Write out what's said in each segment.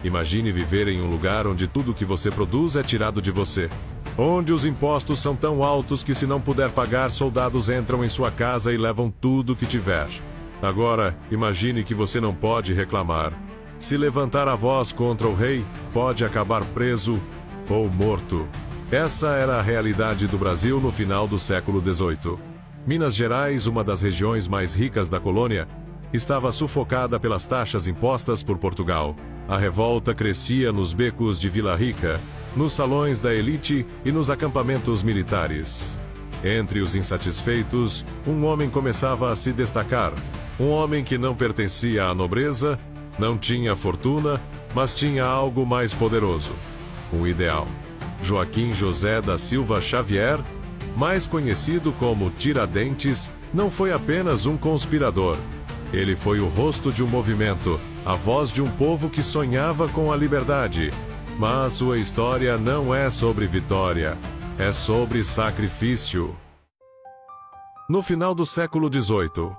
Imagine viver em um lugar onde tudo que você produz é tirado de você. Onde os impostos são tão altos que, se não puder pagar, soldados entram em sua casa e levam tudo que tiver. Agora, imagine que você não pode reclamar. Se levantar a voz contra o rei, pode acabar preso ou morto. Essa era a realidade do Brasil no final do século XVIII. Minas Gerais, uma das regiões mais ricas da colônia, estava sufocada pelas taxas impostas por Portugal. A revolta crescia nos becos de Vila Rica, nos salões da elite e nos acampamentos militares. Entre os insatisfeitos, um homem começava a se destacar. Um homem que não pertencia à nobreza, não tinha fortuna, mas tinha algo mais poderoso: um ideal. Joaquim José da Silva Xavier, mais conhecido como Tiradentes, não foi apenas um conspirador. Ele foi o rosto de um movimento, a voz de um povo que sonhava com a liberdade. Mas sua história não é sobre vitória, é sobre sacrifício. No final do século XVIII,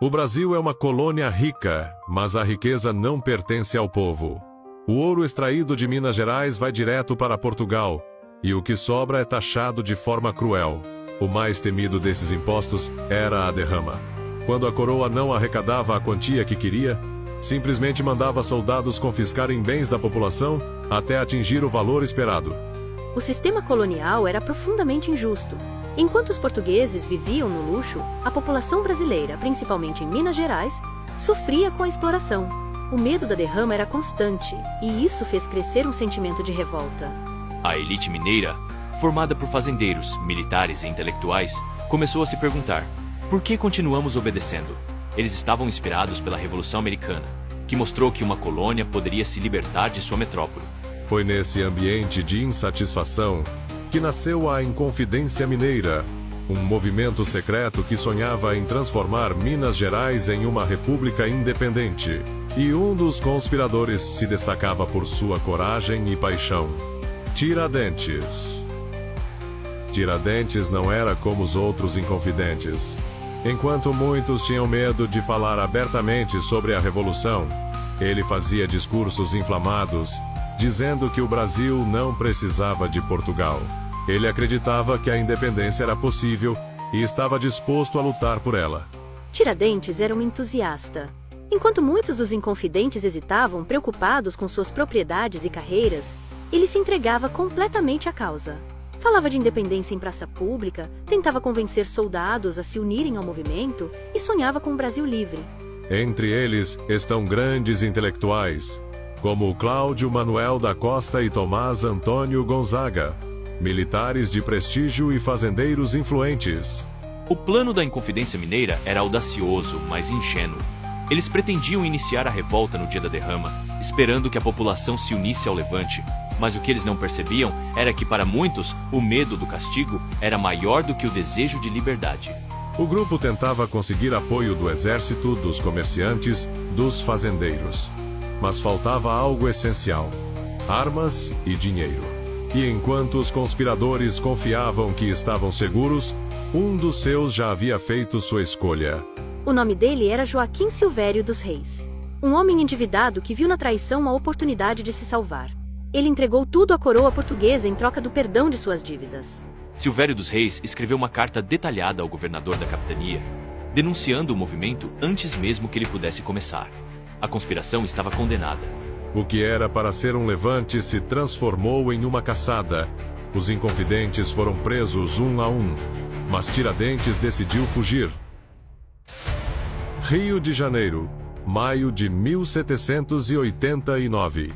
o Brasil é uma colônia rica, mas a riqueza não pertence ao povo. O ouro extraído de Minas Gerais vai direto para Portugal, e o que sobra é taxado de forma cruel. O mais temido desses impostos era a derrama. Quando a coroa não arrecadava a quantia que queria, simplesmente mandava soldados confiscarem bens da população até atingir o valor esperado. O sistema colonial era profundamente injusto. Enquanto os portugueses viviam no luxo, a população brasileira, principalmente em Minas Gerais, sofria com a exploração. O medo da derrama era constante, e isso fez crescer um sentimento de revolta. A elite mineira, formada por fazendeiros, militares e intelectuais, começou a se perguntar: por que continuamos obedecendo? Eles estavam inspirados pela Revolução Americana, que mostrou que uma colônia poderia se libertar de sua metrópole. Foi nesse ambiente de insatisfação que nasceu a Inconfidência Mineira, um movimento secreto que sonhava em transformar Minas Gerais em uma república independente. E um dos conspiradores se destacava por sua coragem e paixão: Tiradentes. Tiradentes não era como os outros inconfidentes. Enquanto muitos tinham medo de falar abertamente sobre a Revolução, ele fazia discursos inflamados, dizendo que o Brasil não precisava de Portugal. Ele acreditava que a independência era possível e estava disposto a lutar por ela. Tiradentes era um entusiasta. Enquanto muitos dos inconfidentes hesitavam, preocupados com suas propriedades e carreiras, ele se entregava completamente à causa. Falava de independência em praça pública, tentava convencer soldados a se unirem ao movimento e sonhava com um Brasil livre. Entre eles estão grandes intelectuais, como Cláudio Manuel da Costa e Tomás Antônio Gonzaga, militares de prestígio e fazendeiros influentes. O plano da Inconfidência Mineira era audacioso, mas ingênuo. Eles pretendiam iniciar a revolta no dia da derrama, esperando que a população se unisse ao levante. Mas o que eles não percebiam era que, para muitos, o medo do castigo era maior do que o desejo de liberdade. O grupo tentava conseguir apoio do exército, dos comerciantes, dos fazendeiros. Mas faltava algo essencial: armas e dinheiro. E enquanto os conspiradores confiavam que estavam seguros, um dos seus já havia feito sua escolha. O nome dele era Joaquim Silvério dos Reis. Um homem endividado que viu na traição uma oportunidade de se salvar. Ele entregou tudo à coroa portuguesa em troca do perdão de suas dívidas. Silvério dos Reis escreveu uma carta detalhada ao governador da capitania, denunciando o movimento antes mesmo que ele pudesse começar. A conspiração estava condenada. O que era para ser um levante se transformou em uma caçada. Os inconfidentes foram presos um a um, mas Tiradentes decidiu fugir. Rio de Janeiro, maio de 1789.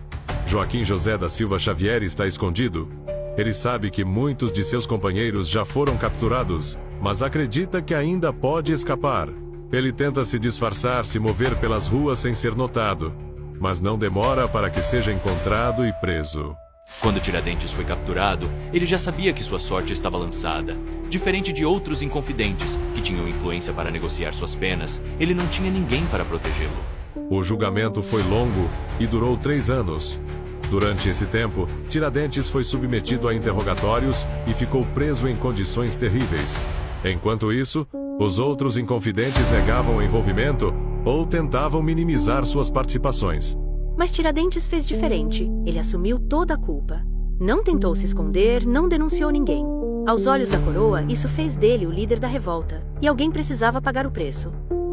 Joaquim José da Silva Xavier está escondido. Ele sabe que muitos de seus companheiros já foram capturados, mas acredita que ainda pode escapar. Ele tenta se disfarçar, se mover pelas ruas sem ser notado, mas não demora para que seja encontrado e preso. Quando Tiradentes foi capturado, ele já sabia que sua sorte estava lançada. Diferente de outros inconfidentes, que tinham influência para negociar suas penas, ele não tinha ninguém para protegê-lo. O julgamento foi longo e durou 3 anos. Durante esse tempo, Tiradentes foi submetido a interrogatórios e ficou preso em condições terríveis. Enquanto isso, os outros inconfidentes negavam o envolvimento ou tentavam minimizar suas participações. Mas Tiradentes fez diferente. Ele assumiu toda a culpa. Não tentou se esconder, não denunciou ninguém. Aos olhos da coroa, isso fez dele o líder da revolta, e alguém precisava pagar o preço.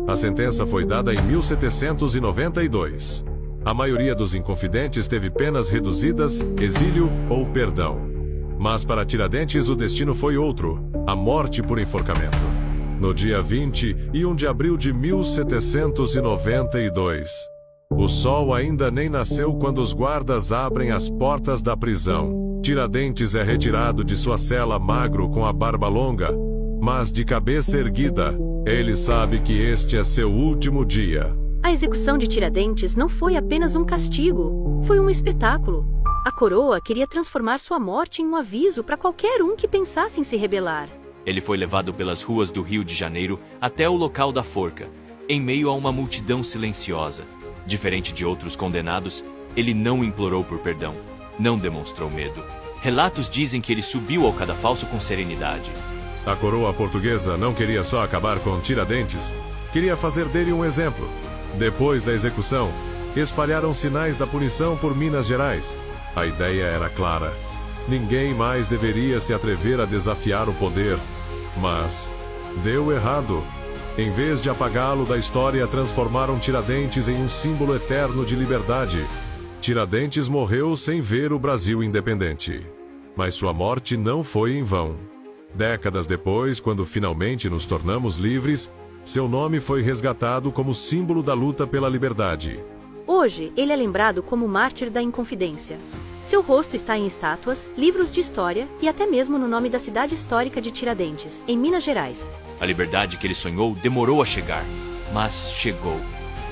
A sentença foi dada em 1792. A maioria dos inconfidentes teve penas reduzidas, exílio ou perdão. Mas para Tiradentes o destino foi outro, a morte por enforcamento. No dia 21 de abril de 1792. O sol ainda nem nasceu quando os guardas abrem as portas da prisão. Tiradentes é retirado de sua cela magro com a barba longa, mas de cabeça erguida. Ele sabe que este é seu último dia. A execução de Tiradentes não foi apenas um castigo, foi um espetáculo. A coroa queria transformar sua morte em um aviso para qualquer um que pensasse em se rebelar. Ele foi levado pelas ruas do Rio de Janeiro até o local da forca, em meio a uma multidão silenciosa. Diferente de outros condenados, ele não implorou por perdão, não demonstrou medo. Relatos dizem que ele subiu ao cadafalso com serenidade. A coroa portuguesa não queria só acabar com Tiradentes, queria fazer dele um exemplo. Depois da execução, espalharam sinais da punição por Minas Gerais. A ideia era clara. Ninguém mais deveria se atrever a desafiar o poder. Mas deu errado. Em vez de apagá-lo da história, transformaram Tiradentes em um símbolo eterno de liberdade. Tiradentes morreu sem ver o Brasil independente. Mas sua morte não foi em vão. Décadas depois, quando finalmente nos tornamos livres, seu nome foi resgatado como símbolo da luta pela liberdade. Hoje, ele é lembrado como mártir da Inconfidência. Seu rosto está em estátuas, livros de história e até mesmo no nome da cidade histórica de Tiradentes, em Minas Gerais. A liberdade que ele sonhou demorou a chegar, mas chegou.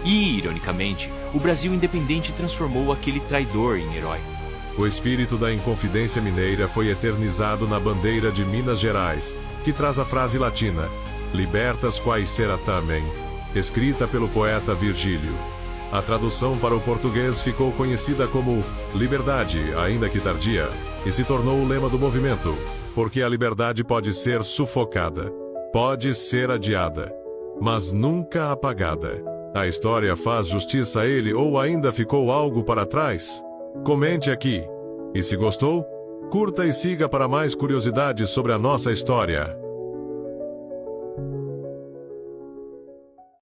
E, ironicamente, o Brasil independente transformou aquele traidor em herói. O espírito da Inconfidência Mineira foi eternizado na bandeira de Minas Gerais, que traz a frase latina Libertas quae sera tamen, escrita pelo poeta Virgílio. A tradução para o português ficou conhecida como Liberdade, ainda que tardia, e se tornou o lema do movimento, porque a liberdade pode ser sufocada, pode ser adiada, mas nunca apagada. A história faz justiça a ele ou ainda ficou algo para trás? Comente aqui. E se gostou, curta e siga para mais curiosidades sobre a nossa história.